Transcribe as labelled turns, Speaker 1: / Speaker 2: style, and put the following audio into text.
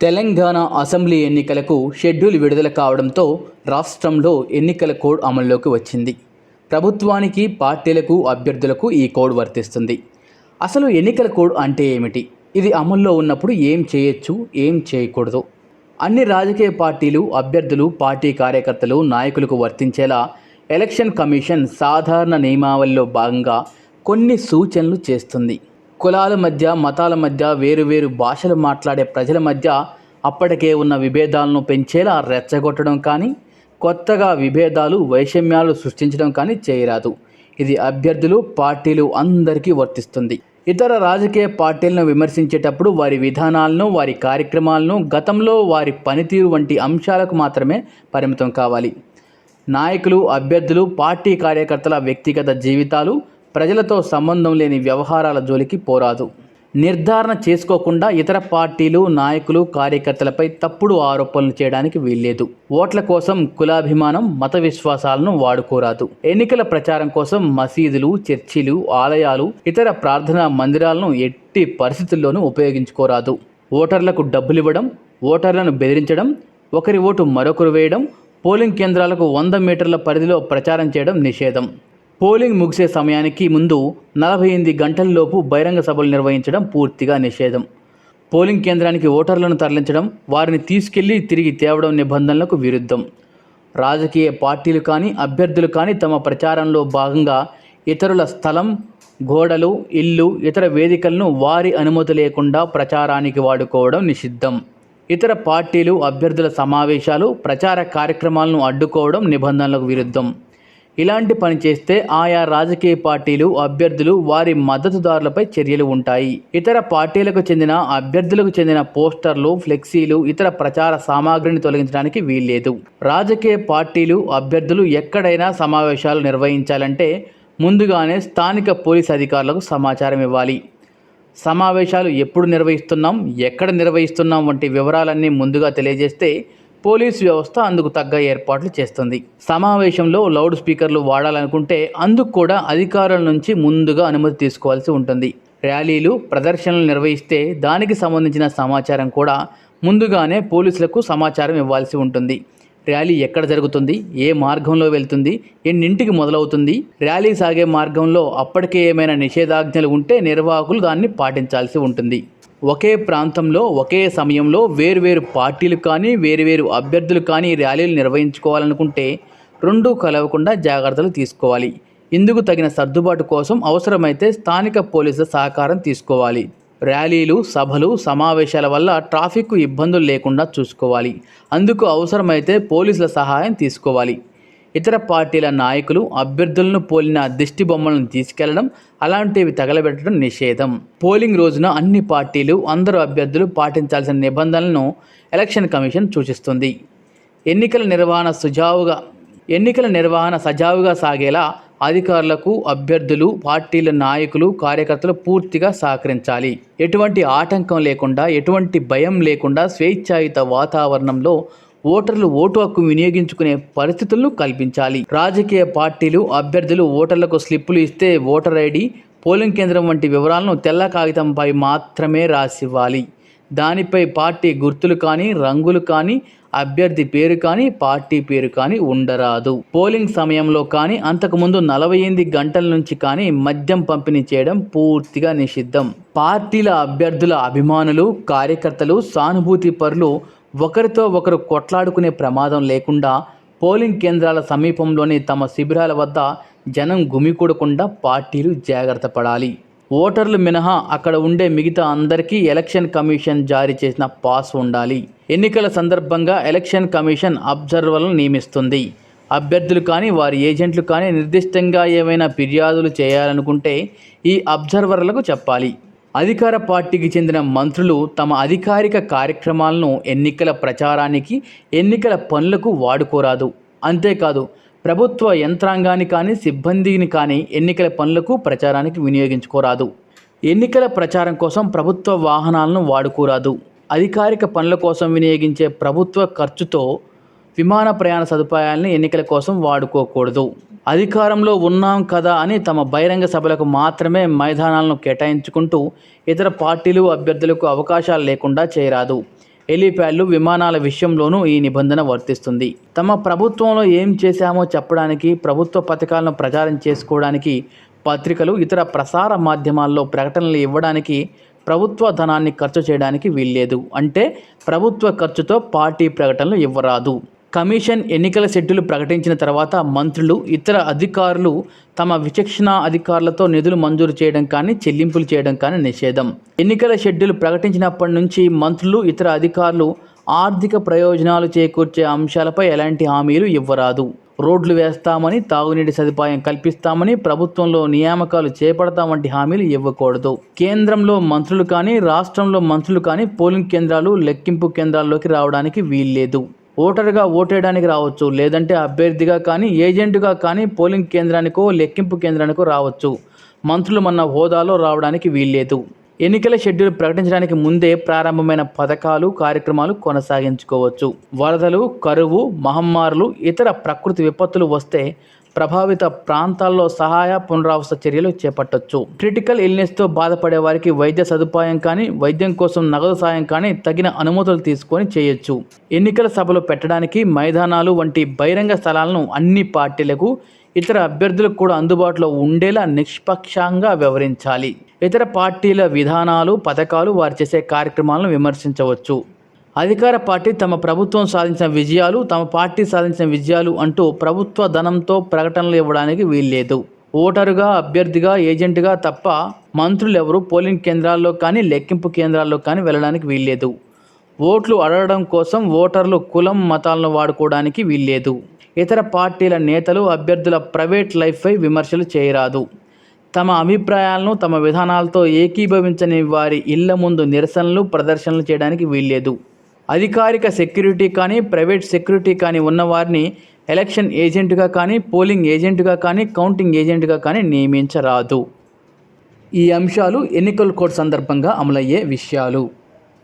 Speaker 1: Telangana assembly ఎన్నికలకు schedule విడుదల కావడంతో రాష్ట్రంలో ఎన్నికల కోడ్ అమల్లోకి వచ్చింది. ప్రభుత్వానికి, పార్టీలకు, అభ్యర్థులకు ఈ కోడ్ వర్తిస్తుంది. అసలు ఎన్నికల కోడ్ అంటే ఏమిటి? ఇది అమల్లో ఉన్నప్పుడు ఏం చేయొచ్చు, ఏం చేయకూడదు? అన్ని రాజకీయ పార్టీలు, అభ్యర్థులు, పార్టీ కార్యకర్తలు, నాయకులకు వర్తించేలా ఎలక్షన్ కమిషన్ సాధారణ నియమావళిలో భాగంగా కొన్ని సూచనలు చేస్తుంది. కులాల మధ్య, మతాల మధ్య, వేరువేరు భాషలు మాట్లాడే ప్రజల మధ్య అప్పటికే ఉన్న విభేదాలను పెంచేలా రెచ్చగొట్టడం కానీ, కొత్తగా విభేదాలు, వైషమ్యాలు సృష్టించడం కానీ చేయరాదు. ఇది అభ్యర్థులు, పార్టీలు అందరికీ వర్తిస్తుంది. ఇతర రాజకీయ పార్టీలను విమర్శించేటప్పుడు వారి విధానాలను, వారి కార్యక్రమాలను, గతంలో వారి పనితీరు వంటి అంశాలకు మాత్రమే పరిమితం కావాలి. నాయకులు, అభ్యర్థులు, పార్టీ కార్యకర్తల వ్యక్తిగత జీవితాలు, ప్రజలతో సంబంధం లేని వ్యవహారాల జోలికి పోరాదు. నిర్ధారణ చేసుకోకుండా ఇతర పార్టీలు, నాయకులు, కార్యకర్తలపై తప్పుడు ఆరోపణలు చేయడానికి వీల్లేదు. ఓట్ల కోసం కులాభిమానం, మత విశ్వాసాలను వాడుకోరాదు. ఎన్నికల ప్రచారం కోసం మసీదులు, చర్చిలు, ఆలయాలు, ఇతర ప్రార్థనా మందిరాలను ఎట్టి పరిస్థితుల్లోనూ ఉపయోగించుకోరాదు. ఓటర్లకు డబ్బులివ్వడం, ఓటర్లను బెదిరించడం, ఒకరి ఓటు మరొకరు వేయడం, పోలింగ్ కేంద్రాలకు 100 మీటర్ల పరిధిలో ప్రచారం చేయడం నిషేధం. పోలింగ్ ముగిసే సమయానికి ముందు 48 గంటల్లోపు బహిరంగ సభలు నిర్వహించడం పూర్తిగా నిషేధం. పోలింగ్ కేంద్రానికి ఓటర్లను తరలించడం, వారిని తీసుకెళ్లి తిరిగి తేవడం నిబంధనలకు విరుద్ధం. రాజకీయ పార్టీలు కానీ, అభ్యర్థులు కానీ తమ ప్రచారంలో భాగంగా ఇతరుల స్థలం, గోడలు, ఇల్లు, ఇతర వేదికలను వారి అనుమతి లేకుండా ప్రచారానికి వాడుకోవడం నిషిద్ధం. ఇతర పార్టీలు, అభ్యర్థుల సమావేశాలు, ప్రచార కార్యక్రమాలను అడ్డుకోవడం నిబంధనలకు విరుద్ధం. ఇలాంటి పని చేస్తే ఆయా రాజకీయ పార్టీలు, అభ్యర్థులు, వారి మద్దతుదారులపై చర్యలు ఉంటాయి. ఇతర పార్టీలకు చెందిన, అభ్యర్థులకు చెందిన పోస్టర్లు, ఫ్లెక్సీలు, ఇతర ప్రచార సామాగ్రిని తొలగించడానికి వీల్లేదు. రాజకీయ పార్టీలు, అభ్యర్థులు ఎక్కడైనా సమావేశాలు నిర్వహించాలంటే ముందుగానే స్థానిక పోలీస్ అధికారులకు సమాచారం ఇవ్వాలి. సమావేశాలు ఎప్పుడు నిర్వహిస్తున్నాం, ఎక్కడ నిర్వహిస్తున్నాం వంటి వివరాలన్నీ ముందుగా తెలియజేస్తే పోలీసు వ్యవస్థ అందుకు తగ్గ ఏర్పాట్లు చేస్తుంది. సమావేశంలో లౌడ్ స్పీకర్లు వాడాలనుకుంటే అందుకు కూడా అధికారుల నుంచి ముందుగా అనుమతి తీసుకోవాల్సి ఉంటుంది. ర్యాలీలు, ప్రదర్శనలు నిర్వహిస్తే దానికి సంబంధించిన సమాచారం కూడా ముందుగానే పోలీసులకు సమాచారం ఇవ్వాల్సి ఉంటుంది. ర్యాలీ ఎక్కడ జరుగుతుంది, ఏ మార్గంలో వెళ్తుంది, ఎన్నింటికి మొదలవుతుంది, ర్యాలీ సాగే మార్గంలో అప్పటికే ఏమైనా నిషేధాజ్ఞలు ఉంటే నిర్వాహకులు దాన్ని పాటించాల్సి ఉంటుంది. ఒకే ప్రాంతంలో, ఒకే సమయంలో వేరువేరు పార్టీలు కానీ, వేరువేరు అభ్యర్థులు కానీ ర్యాలీలు నిర్వహించుకోవాలనుకుంటే రెండూ కలవకుండా జాగ్రత్తలు తీసుకోవాలి. ఇందుకు తగిన సర్దుబాటు కోసం అవసరమైతే స్థానిక పోలీసుల సహకారం తీసుకోవాలి. ర్యాలీలు, సభలు, సమావేశాల వల్ల ట్రాఫిక్ ఇబ్బందులు లేకుండా చూసుకోవాలి. అందుకు అవసరమైతే పోలీసుల సహాయం తీసుకోవాలి. ఇతర పార్టీల నాయకులు, అభ్యర్థులను పోలిన దిష్టి బొమ్మలను తీసుకెళ్లడం, అలాంటివి తగలబెట్టడం నిషేధం. పోలింగ్ రోజున అన్ని పార్టీలు, అందరూ అభ్యర్థులు పాటించాల్సిన నిబంధనలను ఎలక్షన్ కమిషన్ సూచిస్తుంది. ఎన్నికల నిర్వహణ సజావుగా సాగేలా అధికారులకు, అభ్యర్థులు, పార్టీల నాయకులు, కార్యకర్తలు పూర్తిగా సహకరించాలి. ఎటువంటి ఆటంకం లేకుండా, ఎటువంటి భయం లేకుండా స్వేచ్ఛాయుత వాతావరణంలో ఓటర్లు ఓటు హక్కు వినియోగించుకునే పరిస్థితులను కల్పించాలి. రాజకీయ పార్టీలు, అభ్యర్థులు ఓటర్లకు స్లిప్పులు ఇస్తే ఓటర్ ఐడి, పోలింగ్ కేంద్రం వంటి వివరాలను తెల్ల కాగితంపై మాత్రమే రాసివ్వాలి. దానిపై పార్టీ గుర్తులు కానీ, రంగులు కానీ, అభ్యర్థి పేరు కానీ, పార్టీ పేరు కానీ ఉండరాదు. పోలింగ్ సమయంలో కానీ, అంతకుముందు 48 గంటల నుంచి కానీ మద్యం పంపిణీ చేయడం పూర్తిగా నిషిద్ధం. పార్టీల, అభ్యర్థుల అభిమానులు, కార్యకర్తలు, సానుభూతి పరులు ఒకరితో ఒకరు కొట్లాడుకునే ప్రమాదం లేకుండా పోలింగ్ కేంద్రాల సమీపంలోని తమ శిబిరాల వద్ద జనం గుమికూడకుండా పార్టీలు జాగ్రత్త పడాలి. ఓటర్లు మినహా అక్కడ ఉండే మిగతా అందరికీ ఎలక్షన్ కమిషన్ జారీ చేసిన పాస్ ఉండాలి. ఎన్నికల సందర్భంగా ఎలక్షన్ కమిషన్ అబ్జర్వర్లను నియమిస్తుంది. అభ్యర్థులు కానీ, వారి ఏజెంట్లు కానీ నిర్దిష్టంగా ఏమైనా ఫిర్యాదులు చేయాలనుకుంటే ఈ అబ్జర్వర్లకు చెప్పాలి. అధికార పార్టీకి చెందిన మంత్రులు తమ అధికారిక కార్యక్రమాలను ఎన్నికల ప్రచారానికి, ఎన్నికల పనులకు వాడుకోరాదు. అంతేకాదు, ప్రభుత్వ యంత్రాంగాన్ని కానీ, సిబ్బందిని కానీ ఎన్నికల పనులకు, ప్రచారానికి వినియోగించుకోరాదు. ఎన్నికల ప్రచారం కోసం ప్రభుత్వ వాహనాలను వాడుకోరాదు. అధికారిక పనుల కోసం వినియోగించే ప్రభుత్వ ఖర్చుతో విమాన ప్రయాణ సదుపాయాలను ఎన్నికల కోసం వాడుకోకూడదు. అధికారంలో ఉన్నాం కదా అని తమ బహిరంగ సభలకు మాత్రమే మైదానాలను కేటాయించుకుంటూ ఇతర పార్టీలు, అభ్యర్థులకు అవకాశాలు లేకుండా చేయరాదు. హెలీప్యాడ్లు, విమానాల విషయంలోనూ ఈ నిబంధన వర్తిస్తుంది. తమ ప్రభుత్వంలో ఏం చేశామో చెప్పడానికి, ప్రభుత్వ పథకాలను ప్రచారం చేసుకోవడానికి పత్రికలు, ఇతర ప్రసార మాధ్యమాల్లో ప్రకటనలు ఇవ్వడానికి ప్రభుత్వ ధనాన్ని ఖర్చు చేయడానికి వీల్లేదు. అంటే ప్రభుత్వ ఖర్చుతో పార్టీ ప్రకటనలు ఇవ్వరాదు. కమిషన్ ఎన్నికల షెడ్యూల్ ప్రకటించిన తర్వాత మంత్రులు, ఇతర అధికారులు తమ విచక్షణ అధికారులతో నిధులు మంజూరు చేయడం కానీ, చెల్లింపులు చేయడం కానీ నిషేధం. ఎన్నికల షెడ్యూల్ ప్రకటించినప్పటి నుంచి మంత్రులు, ఇతర అధికారులు ఆర్థిక ప్రయోజనాలు చేకూర్చే అంశాలపై ఎలాంటి హామీలు ఇవ్వరాదు. రోడ్లు వేస్తామని, తాగునీటి సదుపాయం కల్పిస్తామని, ప్రభుత్వంలో నియామకాలు చేపడతాం వంటి హామీలు ఇవ్వకూడదు. కేంద్రంలో మంత్రులు కానీ, రాష్ట్రంలో మంత్రులు కానీ పోలింగ్ కేంద్రాలు, లెక్కింపు కేంద్రాల్లోకి రావడానికి వీల్లేదు. ఓటరుగా ఓటేయడానికి రావచ్చు, లేదంటే అభ్యర్థిగా కానీ, ఏజెంటుగా కానీ పోలింగ్ కేంద్రానికో, లెక్కింపు కేంద్రానికో రావచ్చు. మంత్రులు మన హోదాలో రావడానికి వీల్లేదు. ఎన్నికల షెడ్యూల్ ప్రకటించడానికి ముందే ప్రారంభమైన పథకాలు, కార్యక్రమాలు కొనసాగించుకోవచ్చు. వరదలు, కరువు, మహమ్మారులు, ఇతర ప్రకృతి విపత్తులు వస్తే ప్రభావిత ప్రాంతాల్లో సహాయ, పునరావాస చర్యలు చేపట్టవచ్చు. క్రిటికల్ ఇల్నెస్తో బాధపడే వారికి వైద్య సదుపాయం కానీ, వైద్యం కోసం నగదు సాయం కానీ తగిన అనుమతులు తీసుకొని చేయొచ్చు. ఎన్నికల సభలు పెట్టడానికి మైదానాలు వంటి బహిరంగ స్థలాలను అన్ని పార్టీలకు, ఇతర అభ్యర్థులకు కూడా అందుబాటులో ఉండేలా నిష్పక్షంగా వ్యవహరించాలి. ఇతర పార్టీల విధానాలు, పథకాలు, వారు చేసే కార్యక్రమాలను విమర్శించవచ్చు. అధికార పార్టీ తమ ప్రభుత్వం సాధించిన విజయాలు, తమ పార్టీ సాధించిన విజయాలు అంటూ ప్రభుత్వ ధనంతో ప్రకటనలు ఇవ్వడానికి వీల్లేదు. ఓటరుగా, అభ్యర్థిగా, ఏజెంటుగా తప్ప మంత్రులు ఎవరు పోలింగ్ కేంద్రాల్లో కానీ, లెక్కింపు కేంద్రాల్లో కానీ వెళ్ళడానికి వీల్లేదు. ఓట్లు అడగడం కోసం ఓటర్లు కులం, మతాలను వాడుకోవడానికి వీల్లేదు. ఇతర పార్టీల నేతలు, అభ్యర్థుల ప్రైవేట్ లైఫ్పై విమర్శలు చేయరాదు. తమ అభిప్రాయాలను, తమ విధానాలతో ఏకీభవించని వారి ఇళ్ల ముందు నిరసనలు, ప్రదర్శనలు చేయడానికి వీల్లేదు. అధికారిక సెక్యూరిటీ కానీ, ప్రైవేట్ సెక్యూరిటీ కానీ ఉన్నవారిని ఎలక్షన్ ఏజెంటుగా కానీ, పోలింగ్ ఏజెంటుగా కానీ, కౌంటింగ్ ఏజెంటుగా కానీ నియమించరాదు. ఈ అంశాలు ఎన్నికల కోడ్ సందర్భంగా అమలయ్యే విషయాలు.